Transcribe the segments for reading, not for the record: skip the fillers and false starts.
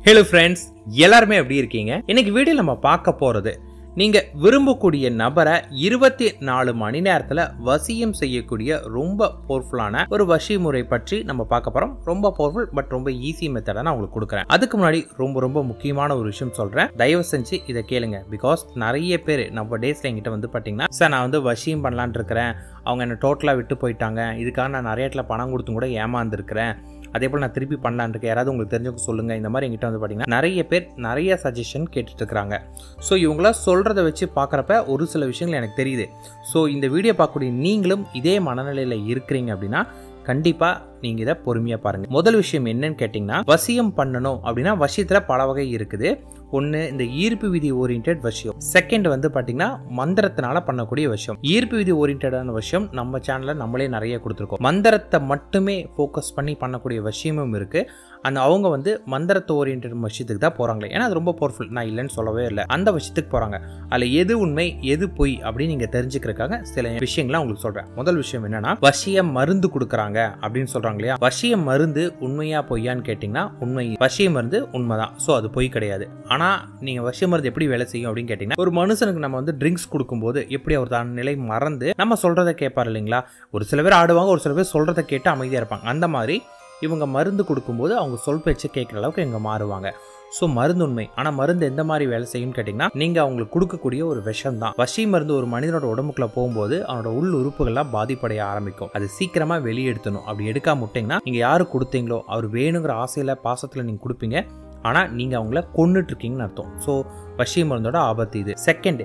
Hello friends, எல்லாருமே எப்படி இருக்கீங்க? இன்னைக்கு வீடியோல நம்ம பார்க்க போறது நீங்க விரும்பக்கூடிய நபரை 24 மணி நேரத்துல வசியம் செய்யக்கூடிய ரொம்ப பவர்ஃபுல்லான ஒரு வசி முறை பற்றி நம்ம பார்க்க போறோம். ரொம்ப பவர்ஃபுல் பட் ரொம்ப ஈஸி மெத்தடை நான் உங்களுக்கு கொடுக்குறேன். அதுக்கு முன்னாடி ரொம்ப முக்கியமான ஒரு விஷயம் சொல்றேன். தயவு செஞ்சு இதை கேளுங்க. பிகாஸ் நிறைய பேர் நம்ம டேஸ்ல என்கிட்ட வந்து பாத்தீங்கன்னா சார் நான் வந்து வசியம் பண்ணலான்னு இருக்கிறேன், அவங்க என்ன டோட்டலா விட்டு போயிட்டாங்க, இதுக்காக நான் நிறைய இடத்துல பணம் கொடுத்தும் கூட ஏமாந்துருக்கிறேன், அதே போல் நான் திருப்பி பண்ணலான்னு இருக்கேன், யாராவது உங்களுக்கு தெரிஞ்சவங்க சொல்லுங்கள், இந்த மாதிரி எங்கிட்ட வந்து பார்த்தீங்கன்னா நிறைய பேர் நிறைய சஜஷன் கேட்டுட்டு இருக்கிறாங்க. ஸோ இவங்களாம் சொல்கிறத வச்சு பார்க்குறப்ப ஒரு சில விஷயங்கள் எனக்கு தெரியுது. ஸோ இந்த வீடியோ பார்க்கக்கூடிய நீங்களும் இதே மனநிலையில் இருக்கிறீங்க அப்படின்னா கண்டிப்பாக நீங்கள் இதை பொறுமையாக பாருங்கள். முதல் விஷயம் என்னன்னு கேட்டிங்கன்னா, வசியம் பண்ணணும் அப்படின்னா வசியத்தில் பல வகை இருக்குது. ஒன்று இந்த ஈர்ப்பு விதி ஓரியன்ட் வசியம், செகண்ட் வந்து பார்த்தீங்கன்னா மந்திரத்தினால பண்ணக்கூடிய விஷயம். ஈர்ப்பு விதி ஓரியன்டான விஷயம் நம்ம சேனலில் நம்மளே நிறைய கொடுத்துருக்கோம். மந்திரத்தை மட்டுமே ஃபோக்கஸ் பண்ணி பண்ணக்கூடிய விஷயமும் இருக்குது. அவங்க வந்து மந்திரத்தை ஓரியன்ட் விஷயத்துக்கு தான் போகிறாங்களே, ஏன்னா அது ரொம்ப பவர்ஃபுல், நான் இல்லைன்னு சொல்லவே இல்லை, அந்த விஷயத்துக்கு போகிறாங்க. அதில் எது உண்மை எது பொய் அப்படின்னு நீங்கள் தெரிஞ்சுக்கிறதுக்காக சில விஷயங்கள்லாம் உங்களுக்கு சொல்கிறேன். முதல் விஷயம் என்னன்னா, வசிய மருந்து கொடுக்குறாங்க அப்படின்னு சொல்கிறாங்க இல்லையா, வசிய மருந்து உண்மையா பொய்யான்னு கேட்டிங்கன்னா உண்மை. வசிய மருந்து உண்மைதான், ஸோ அது பொய் கிடையாது. ஆனால் நீங்கள் வசிய மருந்து எப்படி வேலை செய்யும் அப்படின்னு கேட்டிங்கன்னா, ஒரு மனுஷனுக்கு நம்ம வந்து ட்ரிங்க்ஸ் கொடுக்கும்போது எப்படி அவர் தான் நிலை மறந்து நம்ம சொல்கிறத கேட்பார் இல்லைங்களா. ஒரு சில பேர் ஆடுவாங்க, ஒரு சில பேர் சொல்கிறத கேட்டு அமைதியாக இருப்பாங்க. அந்த மாதிரி இவங்க மருந்து கொடுக்கும்போது அவங்க சொல் பேச்சு கேட்குற அளவுக்கு இவங்க மாறுவாங்க. ஸோ மருந்து உண்மை. ஆனால் மருந்து எந்த மாதிரி வேலை செய்யும்னு கேட்டிங்கன்னா, நீங்கள் அவங்களுக்கு கொடுக்கக்கூடிய ஒரு விஷம் தான். வசி மருந்து ஒரு மனிதனோட உடம்புக்குள்ள போகும்போது அவனோட உள் உறுப்புகள்லாம் பாதிப்படைய ஆரம்பிக்கும். அது சீக்கிரமாக வெளியெடுத்தணும். அப்படி எடுக்காம விட்டிங்கன்னா நீங்கள் யாரு கொடுத்தீங்களோ அவர் வேணுங்கிற ஆசையில் பாசத்தில் நீங்கள் கொடுப்பீங்க, ஆனால் நீங்கள் அவங்கள கொன்னுட்டு இருக்கீங்கன்னு அர்த்தம். ஸோ வசி மருந்தோட ஆபத்து இது. செகண்ட்,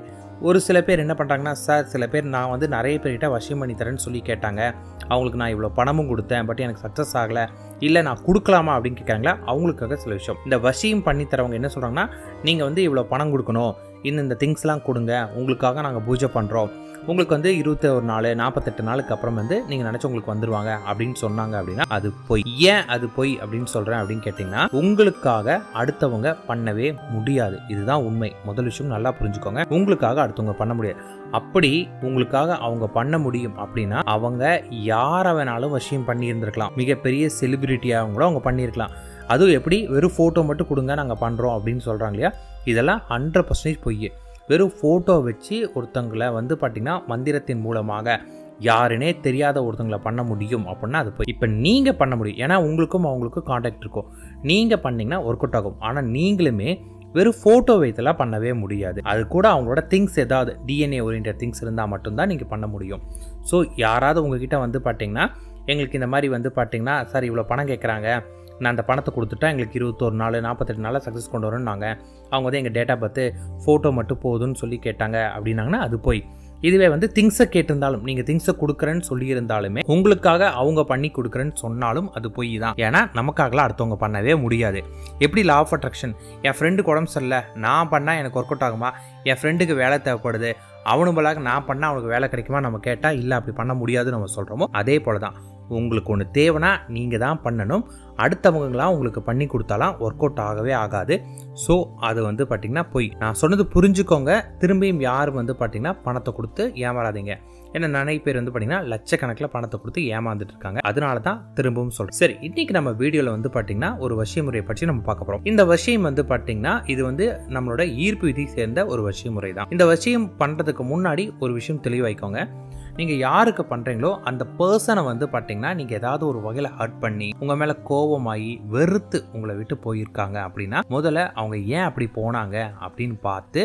ஒரு சில பேர் என்ன பண்ணுறாங்கன்னா, சார் சில பேர் நான் வந்து நிறைய பேர்கிட்ட வசியம் பண்ணி தரேன்னு சொல்லி கேட்டாங்க, அவங்களுக்கு நான் இவ்வளோ பணமும் கொடுத்தேன், பட் எனக்கு சக்ஸஸ் ஆகலை, இல்லை நான் கொடுக்கலாமா அப்படின்னு கேட்குறாங்களா, அவங்களுக்காக சில விஷயம். இந்த வசியம் பண்ணி தரவங்க என்ன சொல்கிறாங்கன்னா, நீங்கள் வந்து இவ்வளோ பணம் கொடுக்கணும், இந்த திங்ஸ்லாம் கொடுங்க, உங்களுக்காக நாங்கள் பூஜை பண்ணுறோம், உங்களுக்கு வந்து 21 நாள் 48 நாளுக்கு அப்புறம் வந்து நீங்கள் நினச்சி உங்களுக்கு வந்துடுவாங்க அப்படின்னு சொன்னாங்க அப்படின்னா அது பொய். ஏன் அது பொய் அப்படின்னு சொல்கிறேன் அப்படின்னு கேட்டிங்கன்னா, உங்களுக்காக அடுத்தவங்க பண்ணவே முடியாது, இதுதான் உண்மை. முதல் விஷயம் நல்லா புரிஞ்சுக்கோங்க, உங்களுக்காக அடுத்தவங்க பண்ண முடியாது. அப்படி உங்களுக்காக அவங்க பண்ண முடியும் அப்படின்னா அவங்க யாரை வேணாலும் வசியம் பண்ணியிருந்திருக்கலாம், மிகப்பெரிய செலிபிரிட்டியாக கூட அவங்க பண்ணியிருக்கலாம். அதுவும் எப்படி, வெறும் ஃபோட்டோ மட்டும் கொடுங்க நாங்கள் பண்ணுறோம் அப்படின்னு சொல்கிறாங்க இல்லையா, இதெல்லாம் 100% பொய். வெறும் ஃபோட்டோ வச்சு ஒருத்தங்களை வந்து பார்த்திங்கன்னா மந்திரத்தின் மூலமாக யாருனே தெரியாத ஒருத்தங்களை பண்ண முடியும் அப்படின்னா அது போய். இப்போ நீங்கள் பண்ண முடியும், ஏன்னா உங்களுக்கும் அவங்களுக்கும் கான்டாக்ட் இருக்கும், நீங்கள் பண்ணிங்கன்னா ஒர்க் அவுட் ஆகும். ஆனால் நீங்களுமே வெறும் ஃபோட்டோ வைத்தெல்லாம் பண்ணவே முடியாது. அது கூட அவங்களோட திங்ஸ் ஏதாவது டிஎன்ஏ ஓரியன்ட் திங்ஸ் இருந்தால் மட்டும்தான் நீங்கள் பண்ண முடியும். ஸோ யாராவது உங்ககிட்ட வந்து பார்த்தீங்கன்னா, எங்களுக்கு இந்த மாதிரி வந்து பார்த்தீங்கன்னா சார் இவ்வளோ பணம் கேட்குறாங்க, நான் அந்த பணத்தை கொடுத்துட்டா எங்களுக்கு 21 நாள் 48 நாளில் சக்ஸஸ் கொண்டு வரோம்னாங்க, அவங்க வந்து எங்கள் டேட்டா பார்த்து ஃபோட்டோ மட்டும் போதும்னு சொல்லி கேட்டாங்க அப்படின்னாங்கன்னா அது போய். இதுவே வந்து திங்ஸை கேட்டிருந்தாலும், நீங்கள் திங்ஸை கொடுக்குறேன்னு சொல்லியிருந்தாலுமே உங்களுக்காக அவங்க பண்ணி கொடுக்குறேன்னு சொன்னாலும் அது பொய் தான். ஏன்னா நமக்காகலாம் அடுத்தவங்க பண்ணவே முடியாது. எப்படி லா ஆஃப் அட்ராக்ஷன், என் ஃப்ரெண்டுக்கு உடம்பு சரியில்லை, நான் பண்ணால் எனக்கு ஒர்க் அவுட் ஆகுமா, என் ஃப்ரெண்டுக்கு வேலை தேவைப்படுது, அவனும்பலாக நான் பண்ணால் அவனுக்கு வேலை கிடைக்குமா நம்ம கேட்டால் இல்லை அப்படி பண்ண முடியாதுன்னு நம்ம சொல்கிறோமோ, அதே போல் தான் உங்களுக்கு ஒன்று தேவைன்னா நீங்கள் தான் பண்ணணும். அடுத்தவங்களாம் உங்களுக்கு பண்ணி கொடுத்தாலாம் ஒர்க் அவுட் ஆகவே ஆகாது. ஸோ அது வந்து பார்த்திங்கன்னா பொய். நான் சொன்னது புரிஞ்சுக்கோங்க. திரும்பியும் யாரும் வந்து பார்த்திங்கன்னா பணத்தை கொடுத்து ஏமாறாதீங்க. ஏன்னா நிறைய பேர் வந்து பார்த்திங்கன்னா லட்சக்கணக்கில் பணத்தை கொடுத்து ஏமாந்துட்டு இருக்காங்க. அதனால தான் திரும்பவும் சொல்கிறேன். சரி, இன்றைக்கி நம்ம வீடியோவில் வந்து பார்த்திங்கன்னா ஒரு வசிய முறையை பற்றி நம்ம பார்க்க போகிறோம். இந்த வசியம் வந்து பார்த்திங்கன்னா இது வந்து நம்மளோட ஈர்ப்பு விதி சேர்ந்த ஒரு வசிய முறை தான். இந்த வசியம் பண்ணுறதுக்கு முன்னாடி ஒரு விஷயம் தெளிவாய்க்கோங்க. நீங்கள் யாருக்கு பண்ணுறீங்களோ அந்த பர்சனை வந்து பார்த்தீங்கன்னா நீங்கள் ஏதாவது ஒரு வகையில் ஹர்ட் பண்ணி உங்கள் மேலே கோபமாகி வெறுத்து உங்களை விட்டு போயிருக்காங்க அப்படின்னா முதல்ல அவங்க ஏன் அப்படி போனாங்க அப்படின்னு பார்த்து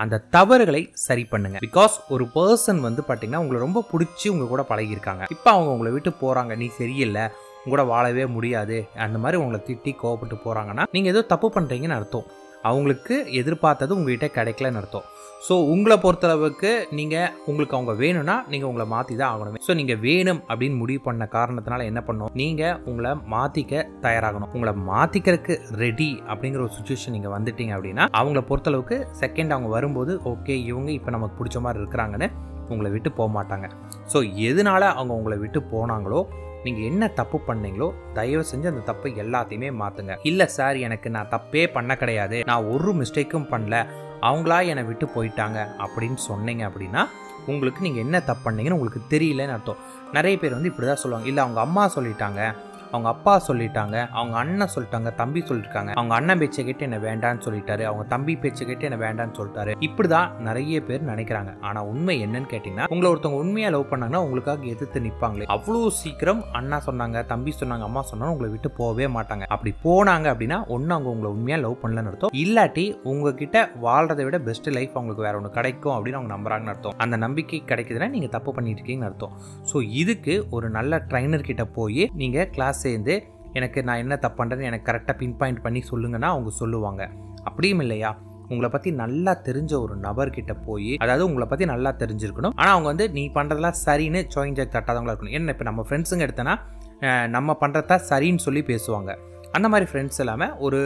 அந்த தவறுகளை சரி பண்ணுங்க. பிகாஸ் ஒரு பர்சன் வந்து பார்த்தீங்கன்னா உங்களை ரொம்ப பிடிச்சி உங்க கூட பழகியிருக்காங்க, இப்போ அவங்க உங்களை விட்டு போகிறாங்க, நீ சரியில்லை, உங்களோட வாழவே முடியாது, அந்த மாதிரி உங்களை திட்டி கோவப்பட்டு போகிறாங்கன்னா நீங்கள் ஏதோ தப்பு பண்ணுறீங்கன்னு அர்த்தம். அவங்களுக்கு எதிர்பார்த்தது உங்ககிட்ட கிடைக்கலன்னு அர்த்தம். ஸோ உங்களை பொறுத்தளவுக்கு நீங்கள் உங்களுக்கு அவங்க வேணும்னா நீங்கள் உங்களை மாற்றி தான் ஆகணும். ஸோ நீங்கள் வேணும் அப்படின்னு முடிவு பண்ண காரணத்தினால என்ன பண்ணணும், நீங்கள் உங்களை மாற்றிக்க தயாராகணும். உங்களை மாற்றிக்கிறதுக்கு ரெடி அப்படிங்கிற ஒரு சுச்சுவேஷன் நீங்கள் வந்துட்டீங்க அப்படின்னா அவங்கள பொறுத்தளவுக்கு செகண்ட் அவங்க வரும்போது ஓகே இவங்க இப்போ நமக்கு பிடிச்ச மாதிரி இருக்கிறாங்கன்னு உங்களை விட்டு போக மாட்டாங்க. ஸோ எதனால அவங்க உங்களை விட்டு போனாங்களோ, நீங்கள் என்ன தப்பு பண்ணீங்களோ தயவு செஞ்சு அந்த தப்பை எல்லாத்தையுமே மாற்றுங்க. இல்லை சார் எனக்கு நான் தப்பே பண்ண கிடையாது, நான் ஒரு மிஸ்டேக்கும் பண்ணல, அவங்களா என்னை விட்டு போயிட்டாங்க அப்படின்னு சொன்னீங்க அப்படின்னா உங்களுக்கு நீங்கள் என்ன தப்பு பண்ணீங்கன்னு உங்களுக்கு தெரியலன்னு அர்த்தம். நிறைய பேர் வந்து இப்படி தான் சொல்லுவாங்க, இல்லை அவங்க அம்மா சொல்லிட்டாங்க, அவங்க அப்பா சொல்லிட்டாங்க, அவங்க அண்ணன் சொல்லிட்டாங்க, தம்பி சொல்லிருக்காங்க, அவங்க அண்ணன் பேச்சை கேட்டு என்ன வேண்டான்னு சொல்லிட்டாரு, அவங்க தம்பி பேச்சை கேட்டு என்ன வேண்டான்னு சொல்லிட்டாரு. இப்படிதான் நிறைய பேர் நினைக்கிறாங்க. ஆனா உண்மை என்னன்னு கேட்டீங்கன்னா, உங்களை ஒருத்தவங்க உண்மையா லவ் பண்ணாங்கன்னா உங்களுக்காக எதிர்த்து நிப்பாங்களே. அவ்வளவு சீக்கிரம் அண்ணா சொன்னாங்க, தம்பி சொன்னாங்க, அம்மா சொன்னாங்க உங்களை விட்டு போகவே மாட்டாங்க. அப்படி போனாங்க அப்படின்னா ஒன்னு அவங்க உங்களை உண்மையா லவ் பண்ணலன்னு அர்த்தம், இல்லாட்டி உங்ககிட்ட வாழ்றதை விட பெஸ்ட் லைஃப் அவங்களுக்கு வேற ஒன்று கிடைக்கும் அப்படின்னு அவங்க நம்புறாங்கன்னு அர்த்தம். அந்த நம்பிக்கை கிடைக்குதுன்னா நீங்க தப்பு பண்ணிட்டு இருக்கீங்கன்னு அர்த்தம். ஸோ இதுக்கு ஒரு நல்ல ட்ரைனர் கிட்ட போய் நீங்க கிளாஸ் சேர்ந்து எனக்கு நான் என்ன தப்பு பண்ணுறேன்னு எனக்கு கரெக்டாக பின் பாயிண்ட் பண்ணி சொல்லுங்கன்னா அவங்க சொல்லுவாங்க. அப்படியும் இல்லையா, உங்களை பற்றி நல்லா தெரிஞ்ச ஒரு நபர்கிட்ட போய், அதாவது உங்களை பற்றி நல்லா தெரிஞ்சிருக்கணும், ஆனால் அவங்க வந்து நீ பண்ணுறதெல்லாம் சரின்னு சாய்ஞ்சாக் தட்டாதவங்களா இருக்கணும். ஏன்னா இப்போ நம்ம ஃப்ரெண்ட்ஸுங்க எடுத்தோன்னா நம்ம பண்ணுறதா சரின்னு சொல்லி பேசுவாங்க. அந்த மாதிரி ஃப்ரெண்ட்ஸ் இல்லாமல் ஒரு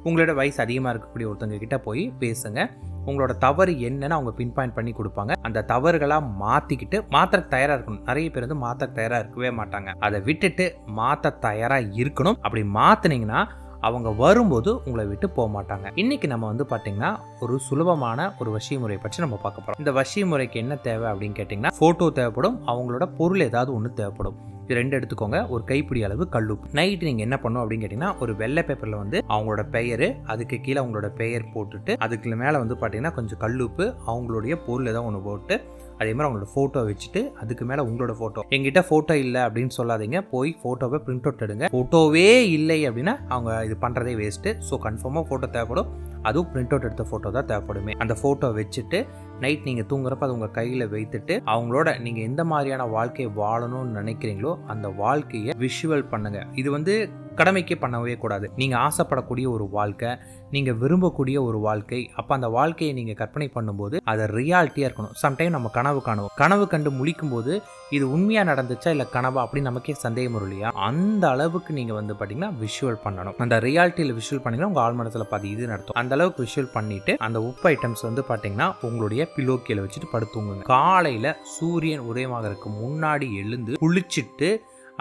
உங்களோட வயசு அதிகமாக இருக்கக்கூடிய ஒருத்தவங்க கிட்ட போய் பேசுங்க. உங்களோட தவறு என்னன்னு அவங்க பின் பாயிண்ட் பண்ணி கொடுப்பாங்க. அந்த தவறுகளாக மாற்றிக்கிட்டு மாற்ற தயாராக இருக்கணும். நிறைய பேர் வந்து மாற்ற தயாராக இருக்கவே மாட்டாங்க. அதை விட்டுட்டு மாற்ற தயாராக இருக்கணும். அப்படி மாற்றினீங்கன்னா அவங்க வரும்போது உங்களை விட்டு போக மாட்டாங்க. இன்னைக்கு நம்ம வந்து பார்த்தீங்கன்னா ஒரு சுலபமான ஒரு வசிமுறை பற்றி நம்ம பார்க்க போகிறோம். இந்த வசிமுறைக்கு என்ன தேவை அப்படின்னு கேட்டிங்கன்னா, ஃபோட்டோ தேவைப்படும், அவங்களோட பொருள் ஏதாவது ஒன்று தேவைப்படும். இது ரெண்டு எடுத்துக்கோங்க. ஒரு கைப்பிடி அளவு கல்லுப்பு. நைட் நீங்கள் என்ன பண்ணணும் அப்படின்னு கேட்டிங்கன்னா, ஒரு வெள்ளை பேப்பரில் வந்து அவங்களோட பெயர், அதுக்கு கீழே அவங்களோட பெயர் போட்டுட்டு அதுக்கு மேலே வந்து பார்த்தீங்கன்னா கொஞ்சம் கல்லுப்பு, அவங்களுடைய பொருள் ஏதாவது ஒன்று போட்டு அதே மாதிரி அவங்களோட ஃபோட்டோ வச்சுட்டு அதுக்கு மேலே உங்களோட ஃபோட்டோ. எங்கிட்ட ஃபோட்டோ இல்லை அப்படின்னு சொல்லாதீங்க, போய் ஃபோட்டோவை பிரிண்ட் அவுட் எடுங்க. ஃபோட்டோவே இல்லை அப்படின்னா அவங்க இது பண்ணுறதே வேஸ்ட்டு. ஸோ கன்ஃபார்மாக ஃபோட்டோ தேவைப்படும், அதுவும் பிரிண்ட் அவுட் எடுத்த ஃபோட்டோ தான் தேவைப்படுமே. அந்த ஃபோட்டோ வச்சுட்டு நைட் நீங்கள் தூங்குறப்ப அது உங்கள் கையில் வைத்துட்டு அவங்களோட நீங்கள் எந்த மாதிரியான வாழ்க்கையை வாழணும்னு நினைக்கிறீங்களோ அந்த வாழ்க்கையை விஷுவல் பண்ணுங்க. இது வந்து கடமைக்கே பண்ணவே கூடாது. நீங்கள் ஆசைப்படக்கூடிய ஒரு வாழ்க்கை, நீங்கள் விரும்பக்கூடிய ஒரு வாழ்க்கை, அப்போ அந்த வாழ்க்கையை நீங்கள் கற்பனை பண்ணும்போது அதை ரியாலிட்டியாக இருக்கணும். சம்டைம் நம்ம கனவு காணுவோம், கனவு கண்டு முழிக்கும் போது இது உண்மையாக நடந்துச்சா இல்லை கனவா அப்படின்னு நமக்கே சந்தேகம் வரும் இல்லையா? அந்த அளவுக்கு நீங்கள் வந்து பார்த்தீங்கன்னா விஷுவல் பண்ணணும். அந்த ரியாலிட்டியில் விஷுவல் பண்ணிங்கன்னா உங்கள் ஆழ்மனத்தில் பாதி இது நடத்தும். அந்த அளவுக்கு விஷுவல் பண்ணிட்டு அந்த உப்பு ஐட்டம்ஸ் வந்து பார்த்தீங்கன்னா உங்களுடைய பில்லோ கீழே வச்சுட்டு படுத்துங்க. காலையில் சூரியன் உதயமாகறதுக்கு முன்னாடி எழுந்து குளிச்சுட்டு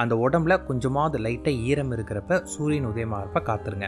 அந்த உடம்புல கொஞ்சமாவது லைட்டாக ஈரம் இருக்கிறப்ப சூரியன் உதயமாகறப்ப காத்துருங்க.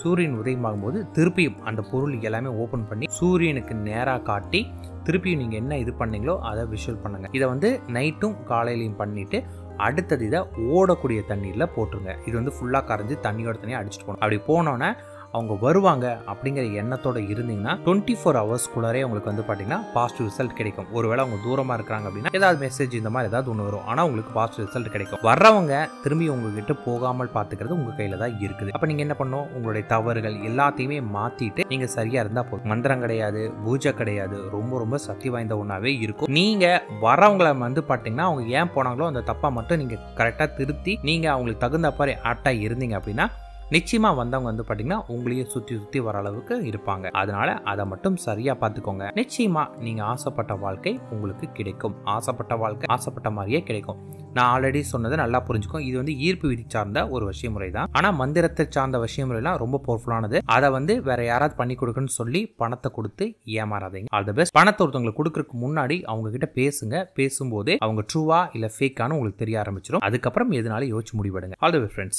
சூரியன் உதயமாகும் போது திருப்பியும் அந்த பொருள் எல்லாமே ஓப்பன் பண்ணி சூரியனுக்கு நேராக காட்டி திருப்பியும் நீங்கள் என்ன இது பண்ணீங்களோ அதை விஷுவல் பண்ணுங்கள். இதை வந்து நைட்டும் காலையிலையும் பண்ணிவிட்டு அடுத்தது இதை ஓடக்கூடிய தண்ணீரில் போட்டுருங்க. இது வந்து ஃபுல்லாக கரைஞ்சி தண்ணியோட தண்ணியை அடிச்சுட்டு போகணும். அப்படி போனோன்னே அவங்க வருவாங்க அப்படிங்கிற எண்ணத்தோடு இருந்தீங்கன்னா 24 ஹவர்ஸ்குள்ளாரே உங்களுக்கு வந்து பார்த்தீங்கன்னா பாசிட்டிவ் ரிசல்ட் கிடைக்கும். ஒருவேளை அவங்க தூரமாக இருக்கிறாங்க அப்படின்னா ஏதாவது மெசேஜ் இந்த மாதிரி ஏதாவது ஒன்று வரும், ஆனால் உங்களுக்கு பாசிட்டிவ் ரிசல்ட் கிடைக்கும். வர்றவங்க திரும்பி உங்ககிட்ட போகாமல் பார்த்துக்கிறது உங்கள் கையில் தான் இருக்குது. அப்போ நீங்கள் என்ன பண்ணணும், உங்களுடைய தவறுகள் எல்லாத்தையுமே மாற்றிட்டு நீங்கள் சரியாக இருந்தால் போதும். மந்திரம் கிடையாது, பூஜை கிடையாது, ரொம்ப ரொம்ப சக்தி வாய்ந்த ஒன்றாவே இருக்கும். நீங்கள் வரவங்களை வந்து பார்த்தீங்கன்னா அவங்க ஏன் போனாங்களோ அந்த தப்பை மட்டும் நீங்கள் கரெக்டாக திருத்தி நீங்கள் அவங்களுக்கு தகுந்த மாதிரி ஆப்டாக இருந்தீங்க அப்படின்னா நிச்சயமா வந்தவங்க வந்து பாத்தீங்கன்னா உங்களையே சுத்தி வர அளவுக்கு இருப்பாங்க. அதனால அதை மட்டும் சரியா பாத்துக்கோங்க. நிச்சயமா நீங்க ஆசைப்பட்ட வாழ்க்கை உங்களுக்கு கிடைக்கும். ஆசைப்பட்ட வாழ்க்கை ஆசைப்பட்ட மாதிரியே கிடைக்கும். நான் ஆல்ரெடி சொன்னதை நல்லா புரிஞ்சுக்கோ. இது வந்து ஈர்ப்பு விதி சார்ந்த ஒரு வசியமுறை தான். ஆனா மந்திரத்தை சார்ந்த வசியமுறைலாம் ரொம்ப பவர்ஃபுல்லானது. அதை வந்து வேற யாராவது பண்ணி கொடுக்குன்னு சொல்லி பணத்தை கொடுத்து ஏமாறாதீங்க. All the best. பணத்தை ஒருத்தவங்களுக்கு கொடுக்கறதுக்கு முன்னாடி அவங்க கிட்ட பேசுங்க. பேசும்போதே அவங்க ட்ரூவா இல்ல ஃபேக்கானு உங்களுக்கு தெரிய ஆரம்பிச்சிடும். அதுக்கப்புறம் எதுனாலும் யோசிச்சு முடிவெடுங்க. All the best friends.